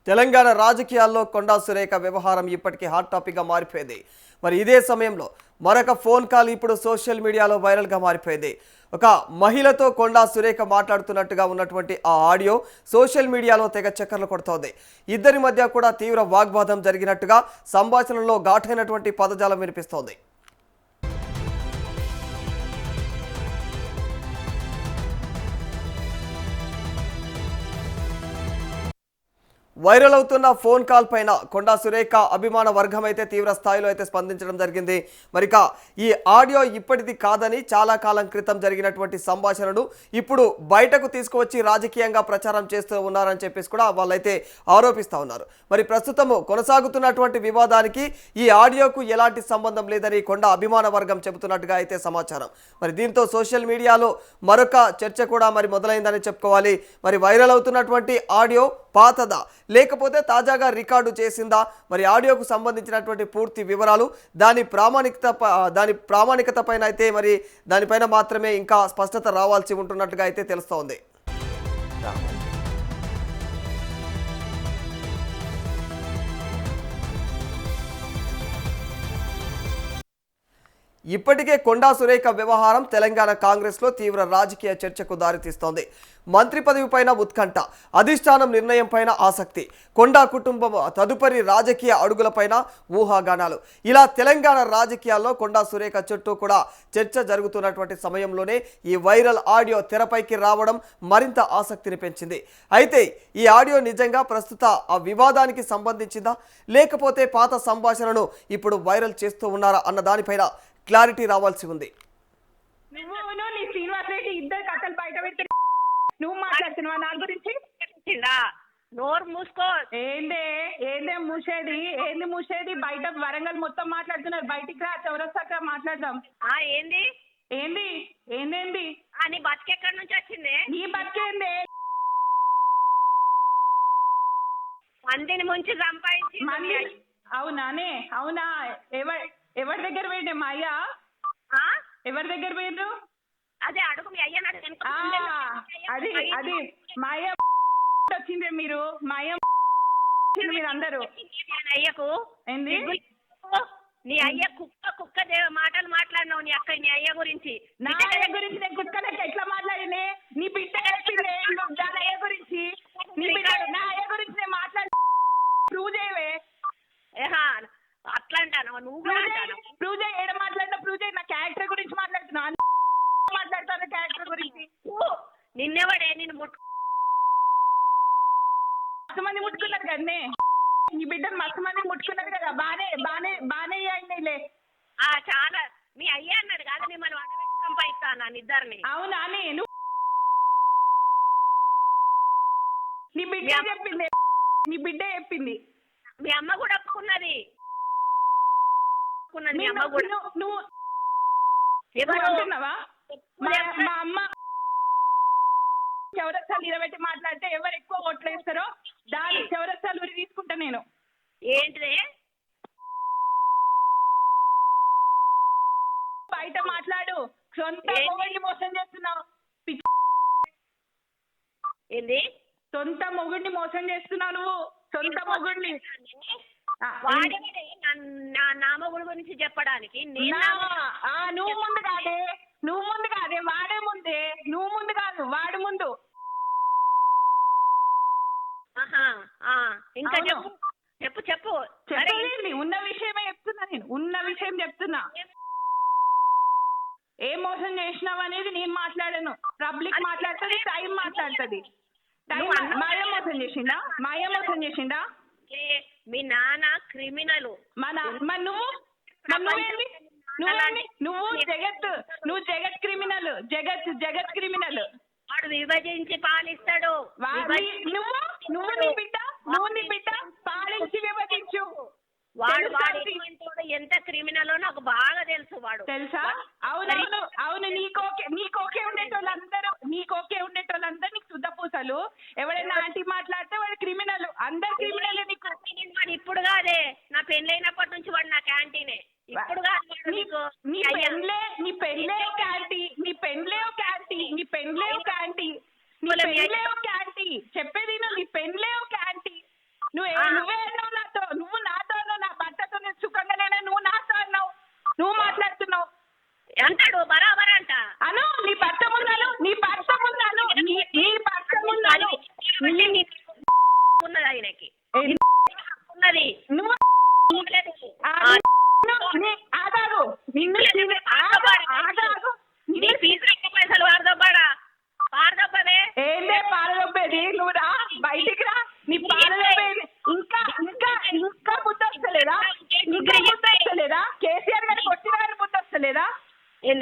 తెలంగాణ రాజకీయాల్లో కొండా సురేఖ వ్యవహారం ఇప్పటికీ హాట్ టాపిక్గా మారిపోయింది. మరి ఇదే సమయంలో మరొక ఫోన్ కాల్ ఇప్పుడు సోషల్ మీడియాలో వైరల్గా మారిపోయింది. ఒక మహిళతో కొండా సురేఖ మాట్లాడుతున్నట్టుగా ఉన్నటువంటి ఆ ఆడియో సోషల్ మీడియాలో తెగ చక్కర్లు కొడుతోంది. ఇద్దరి మధ్య కూడా తీవ్ర వాగ్వాదం జరిగినట్టుగా సంభాషణలో ఘాటైనటువంటి పదజాలం వినిపిస్తోంది. వైరల్ అవుతున్న ఫోన్ కాల్ పైన కొండా సురేఖ అభిమాన వర్గం అయితే తీవ్ర స్థాయిలో అయితే స్పందించడం జరిగింది. మరిక ఈ ఆడియో ఇప్పటిది కాదని చాలా కాలం క్రితం జరిగినటువంటి సంభాషణను ఇప్పుడు బయటకు తీసుకువచ్చి రాజకీయంగా ప్రచారం చేస్తూ ఉన్నారని చెప్పేసి కూడా వాళ్ళైతే ఆరోపిస్తూ ఉన్నారు. మరి ప్రస్తుతము కొనసాగుతున్నటువంటి వివాదానికి ఈ ఆడియోకు ఎలాంటి సంబంధం లేదని కొండా అభిమాన వర్గం చెబుతున్నట్టుగా అయితే సమాచారం. మరి దీంతో సోషల్ మీడియాలో మరొక చర్చ కూడా మరి మొదలైందని చెప్పుకోవాలి. మరి వైరల్ అవుతున్నటువంటి ఆడియో పాతదా లేకపోతే తాజాగా రికార్డు చేసిందా, మరి ఆడియోకు సంబంధించినటువంటి పూర్తి వివరాలు దాని ప్రామాణికత పైన అయితే మరి దానిపైన మాత్రమే ఇంకా స్పష్టత రావాల్సి ఉంటున్నట్టుగా అయితే తెలుస్తోంది. ఇప్పటికే కొండా సురేఖ వ్యవహారం తెలంగాణ కాంగ్రెస్లో తీవ్ర రాజకీయ చర్చకు దారితీస్తోంది. మంత్రి పదవిపైన ఉత్కంఠ, అధిష్టానం నిర్ణయం పైన ఆసక్తి, కొండా కుటుంబం తదుపరి రాజకీయ అడుగులపైన ఊహాగానాలు, ఇలా తెలంగాణ రాజకీయాల్లో కొండా సురేఖ చుట్టూ కూడా చర్చ జరుగుతున్నటువంటి సమయంలోనే ఈ వైరల్ ఆడియో తెరపైకి రావడం మరింత ఆసక్తిని పెంచింది. అయితే ఈ ఆడియో నిజంగా ప్రస్తుత ఆ వివాదానికి సంబంధించిందా లేకపోతే పాత సంభాషణను ఇప్పుడు వైరల్ చేస్తూ ఉన్నారా అన్న దానిపైన క్లారిటీ రావాల్సి ఉంది. నువ్వు మాట్లాడుతున్నావా నా గురించి? నోరు మూసుకో. ఏందే మూసేది బయట వరంగల్ మొత్తం మాట్లాడుతున్నారు. బయటికి రా, చౌరస్తాక మాట్లాడదాం. ఏంది ఏంది ఏందేంది నీ బతికెక్కడి నుంచి వచ్చింది? నీ బతికేందే? మందిని ముంచి సంపాదించి. అవునానే? అవునా? ఎవరి దగ్గర పోయిండే? మా అయ్య ఎవరి దగ్గర పోయిండ్రు? అదే అడుగు మీ అయ్య. అది మా అయ్య వచ్చిందే. మీరు మా అయ్య మీరు అందరూ అయ్యకు ఏంది? నీ అయ్య కుక్క మాటలు మాట్లాడినావు నీ అక్క నీ అయ్య గురించి. నా అయ్య గురించి నేను కుక్క లెక్క ఎట్లా మాట్లాడినే? నీ బిడ్డ చెప్పింది దాని అయ్య గురించి. నీ బిడ్డ నా అయ్య గురించి నేను మాట్లాడి ప్రూవ్ చేయవే. అట్లా అంటాను నువ్వు ప్రూవ్ చేయి. ఏడ మాట్లాడినా ప్రూవ్ చేయి. నా క్యారెక్టర్ గురించి మాట్లాడుతున్నా. మాట్లాడతాను క్యారెక్టర్ గురించి. నిన్నెవడే నిన్ను మస్తు మంది ముట్టుకున్నారు కదనే. నీ బిడ్డను మస్తు మంది ముట్టుకున్నారు కదా. బానే అయినాయిలే. చాలా మీ అయ్యా అన్నాడు కాదు మిమ్మల్ని వండబెట్టి సంపాదిస్తాను ఇద్దరిని. అవునా? నేను నీ బిడ్డ చెప్పింది. నీ బిడ్డ చెప్పింది. మీ అమ్మ కూడా ఒప్పుకున్నది. నువ్వు అంటున్నావా? మా అమ్మ చౌరస్తాలు నిలబెట్టి మాట్లాడితే ఎవరు ఎక్కువ ఓట్లు వేస్తారో దాని చౌరస్తాలు ఉరి తీసుకుంటా నేను. ఏంటిదే బయట మాట్లాడు. సొంత మొగుడిని మోసం చేస్తున్నావు. ఏంది? సొంత మొగుడిని మోసం చేస్తున్నావు నువ్వు. సొంత మొగుడిని నా మొగుడు గురించి చెప్పడానికి నువ్వు ముందు కాదే వాడే ముందే. నువ్వు ముందు కాదు వాడు ముందు. ఇంకా చెప్పు. ఉన్న విషయమే చెప్తున్నా నేను. ఉన్న విషయం చెప్తున్నా. ఏం మోసం చేసినావు అనేది నేను మాట్లాడాను. పబ్లిక్ మాట్లాడుతుంది, టైం మాట్లాడుతుంది. మాయ మోసం చేసిండా? మీ నాన్న క్రిమినల్. నువ్వు జగత్ క్రిమినల్. జగత్ క్రిమినల్. వాడు విభజించి పాలిస్తాడు. నువ్వు నీ బిడ్డ పాలించి విభజించు. వాడు ఎంత క్రిమినల్ నాకు బాగా తెలుసు. వాడు తెలుసా? అవును. నీకోకే ఉండేటోళ్ళందరూ నీకు శుద్ధ పూసలు. ఎవరైనా ఆంటీ మాట్లాడితే వాడు క్రిమినల్. అందరు క్రిమినల్. నీకు వాడు ఇప్పుడు కాదే, నా పెళ్ళైనప్పటి నుంచి వాడు నా క్యాంటీనే. ఇప్పుడు కాదు. నీ పెళ్ళే క్యాంటీ. చెప్పేది నీ పెళ్ళే క్యాంటీ. నువ్వు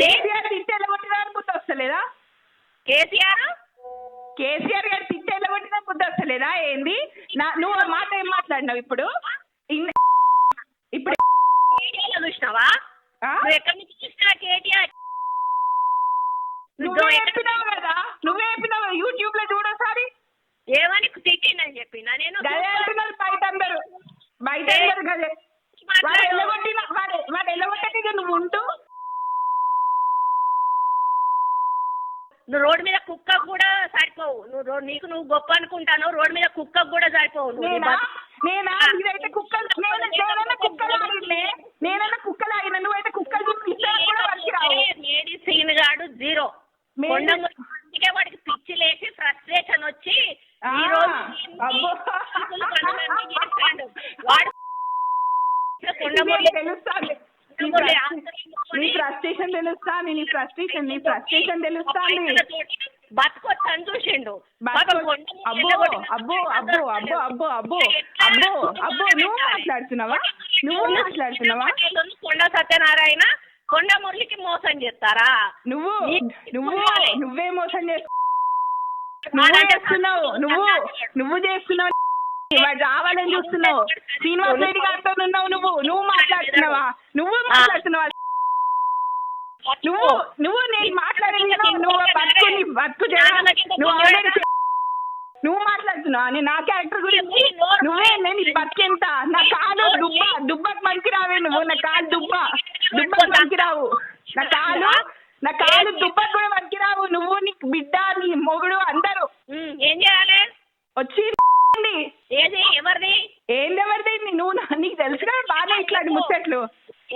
కేసీఆర్ తిట్టి ఎల్లగొట్టిన బుద్ధి వస్తలేదా? కేసీఆర్ గారు తిట్టి ఎల్లగొట్టిన బుద్ధి వస్తలేదా ఏంది? నువ్వు ఆ మాట ఏం మాట్లాడినావు ఇప్పుడు? ఇప్పుడు చూసినావా? నువ్వు ఎక్కడి నుంచి చూసినా కేటీఆర్ నువ్వే చెప్పినావు కదా, నువ్వే చెప్పినావు యూట్యూబ్ లో చూడోసారి ఏమని తిట్టిందని చెప్పినా నేను. గదే అంటున్నారు బయట అందరు గదే. వాడు ఎల్లగొట్టక నువ్వు ఉంటూ నువ్వు రోడ్డు మీద కుక్క కూడా సరిపోవు. నువ్వు గొప్ప అనుకుంటాను, రోడ్డు మీద కుక్క కూడా సరిపోవు. నేనా ఇదైతే కుక్కలు నేనన్నా కుక్కలాగిన నువ్వైతే కుక్కలు లేడీ సీన్ గాడు జీరో. కొండముకే వాడికి పిచ్చి లేచి ఫ్రస్ట్రేషన్ వచ్చి ఈ రోజు వాడు తెలుస్తాను నీ ఫ్రస్ట్రేషన్ తెలుస్తాను. బతుకొచ్చని చూసిండు. నువ్వు కొండ సత్యనారాయణ కొండ మురళికి మోసం చేస్తారా? నువ్వే మోసం చేస్తున్నావు. నువ్వు చేస్తున్నావు. రావాలని చూస్తున్నావు. శ్రీనివాస్ రెడ్డి గారితో ఉన్నావు. నువ్వు మాట్లాడుతున్నావా? నువ్వు నేను మాట్లాడేది నువ్వు బతుకు నువ్వు మాట్లాడుతున్నావా? నేను నా క్యారెక్టర్ గురించి నువ్వే నేను బతికెంత నా కాలు దుబ్బకు మంచి రావే నువ్వు. నా కాలు దుబ్బకు మంచి రావు. నా కాలు దుబ్బకు కూడా మంచి రావు. నువ్వు నీ బిడ్డ నీ మొగుడు అందరూ ఏం చేయాలి? వచ్చి ఏది ఎవరిది? ఏందెవరిది? నువ్వు నీకు తెలుసు కదా బాగా ఇట్లాంటి ముచ్చట్లు.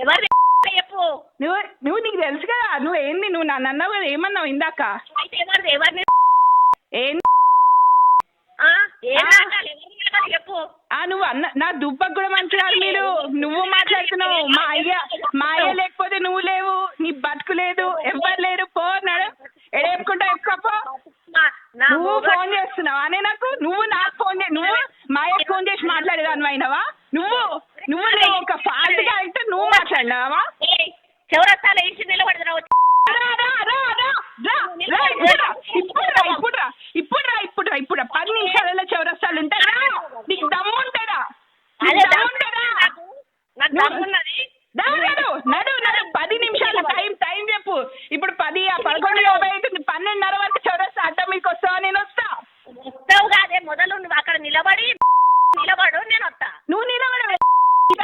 ఎవరిది చెప్పు. నువ్వు నీకు తెలుసు కదా. నువ్వు ఏంది? నువ్వు నన్ను అన్నావు కదా, ఏమన్నావు ఇందాక? ఎవరిని చెప్పు. నువ్వు నా దుబ్బకు కూడా మంచిగారు మీరు. నువ్వు మాట్లాడుతున్నావు. మా అయ్య లేకపోతే నువ్వు లేవు. నీ బతుకు లేదు. ఎవ్వరు లేరు. పోన్నాడు ఎడేపుకుంటా ఎక్కువ. నువ్వు ఫోన్ చేస్తున్నావా? అనే నువ్వు నాకు ఫోన్ నువ్వు మా అయ్యకు ఫోన్ చేసి మాట్లాడేదాన్ని అయినావా? నువ్వు ఒక ఫాల్ట్ క్యారెక్టర్ నువ్వు మాట్లాడినావా? చౌరస్తాలో ఇంటి నిలబడుతున్నావు. ఇప్పుడు 10 నిమిషాలలో చౌరస్తాలు ఉంటారా? నీకు దమ్ము ఉంటారా? నడు 10 నిమిషాలు టైం చెప్పు. ఇప్పుడు 10 11:50 అవుతుంది. 12:30 వరకు చౌరస్తా అడ్డ మీకు వస్తావా? నేను వస్తా. వస్తావు కాదే, మొదలు నువ్వు అక్కడ నిలబడు, నేను వస్తా. నువ్వు నిలబడ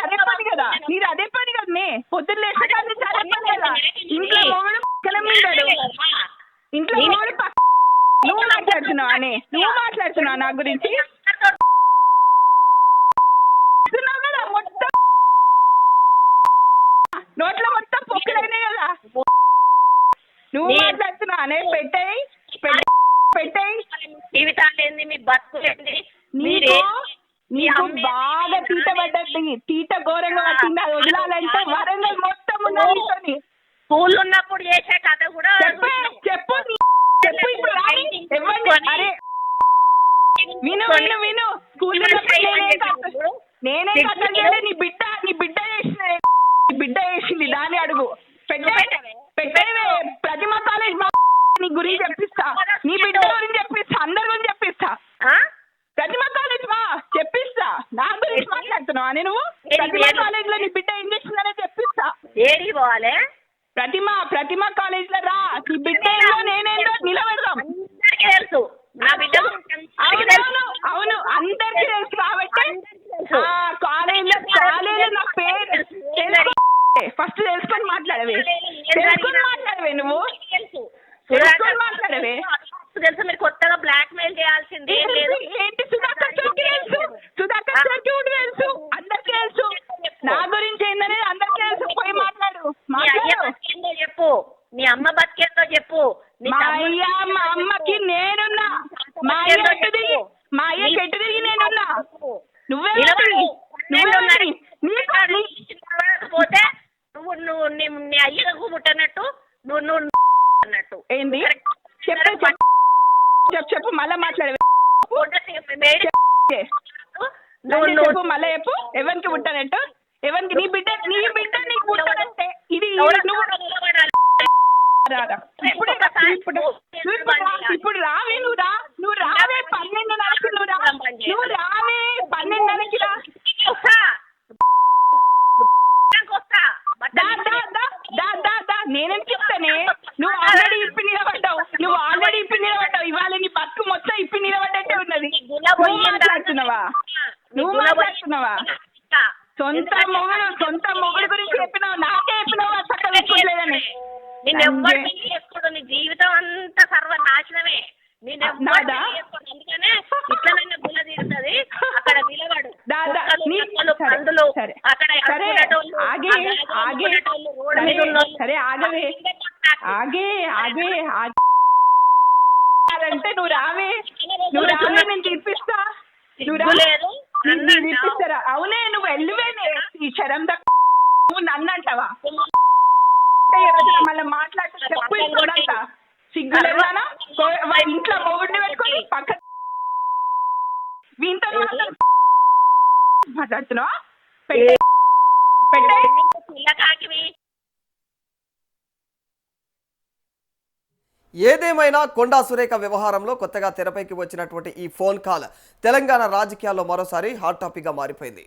అదే పని కదా. నీది అదే పని కదా. పొద్దున్న లేస్తే కానీ చాలా పని కదా. ఇంట్లో మొగుడు పక్కన మీడాడు. ఇంట్లో మొగుడు నువ్వు మాట్లాడుతున్నావు నా గురించి. కదా మొత్తం నోట్లో మొత్తం పొక్కులైనాయి కదా. నువ్వు మాట్లాడుతున్నావు అనే పెట్టాయి జీవితాలు ఏంది, మీ బతుకులేంది? నీకు బాగా తీట పడ్డది. తీట ఘోరంగా వచ్చింది. అది వదలాలంటే వరంగల్ మొత్తం ఉన్నది. స్కూల్ ఉన్నప్పుడు చేసే కథ కూడా చెప్పు. ఇప్పుడు అరే విను స్కూల్ నేనే కథ చేయలే. నీ బిడ్డ చేసింది. దాన్ని అడుగు. పెట్టేవే ప్రతిమ కాలేజ్ నీ గురించి చెప్పిస్తా. నీ బిడ్డ గురించి చెప్పిస్తా. అందరి గురించి చెప్పిస్తా. ప్రతిమ కాలేజ్ చెప్పిస్తా. నా గురించి మాట్లాడుతున్నావా? నేను ప్రతిమ కాలేజ్ లో నీ బిడ్డ ఏం చేసిందనే చెప్పిస్తా. ఏడి పోవాలి? ప్రతిమ కాలేజ్ లో రా. నీ బిడ్డ ఏందో నేనేందో నిలబెడదాం. తెలుసు నా బిడ్డ. అవును అందరికీ తెలుసు కాబట్టి కాలేజ్ నా పేరు ఫస్ట్ తెలుసుకొని మాట్లాడవే. నువ్వు తెలుసుకొని మాట్లాడవే. తెలుసు మీరు కొత్తగా బ్లాక్ మెయిల్ చేయాల్సింది ఏంటి? సుధాకర్ చౌకి తెలుసు. అందరికీ తెలుసు. నా గురించి ఏందనేది అందరికీ తెలుసు. పోయి మాట్లాడు. చెప్పు. నీ అమ్మ బతికేందో చెప్పు. మా అమ్మకి నేనున్నా. మా అయ్య చెట్టు దిగి నేనున్నా. నువ్వే పోతే నువ్వు నీ అయ్యకు ముట్టనట్టు నువ్వు అన్నట్టు ఏంది? చెప్పు మళ్ళా మాట్లాడవే. చెప్పు మళ్ళా చెప్పు. ఎవరికి పుట్టానంటూ? ఎవరికి? నీ బిడ్డ నీకు పుట్టానంటే ఇది నువ్వు రారా. ఇప్పుడు రావే నువ్వు రావే 12:30కి నువ్వు రావే 12:30కి రా. నేనేం చెప్తానే, నువ్వు ఆల్రెడీ ఇప్పి నిలబడ్డావు ఇవాళ నీ బతుకు మొత్తం ఇప్పి నిలబడ్డట్టే ఉన్నది. నువ్వు మాట్లాడుతున్నావా సొంత మొగుడు గురించి చెప్పినావు, నాకే చెప్పినావు చక్కగా లేదని. నేను ఎవ్వరు చేసుకోడు, నీ జీవితం అంతా సర్వనాశనమే. నేను అందుకనే ఇట్లనైనా గుల తీరుతుంది. అక్కడ నిలబడు, పందులు అక్కడ అంటే నువ్వు రావే నేను తీర్పిస్తా. లేదు తీర్పిస్తారా? అవునే, నువ్వు వెళ్ళివేనే ఈ శరం నువ్వు నన్ను అంటావా? మళ్ళీ మాట్లాడితే చెప్పు చూడంతా సిగ్గు లేదానా? ఇంట్లో మొగుడిని పెట్టుకొని పక్క వీంతో మాట్లాడుతున్నావా? పెట్టే ఏదేమైనా కొండా సురేఖ వ్యవహారంలో కొత్తగా తెరపైకి వచ్చినటువంటి ఈ ఫోన్ కాల్ తెలంగాణ రాజకీయాల్లో మరోసారి హాట్ టాపిక్గా మారిపోయింది.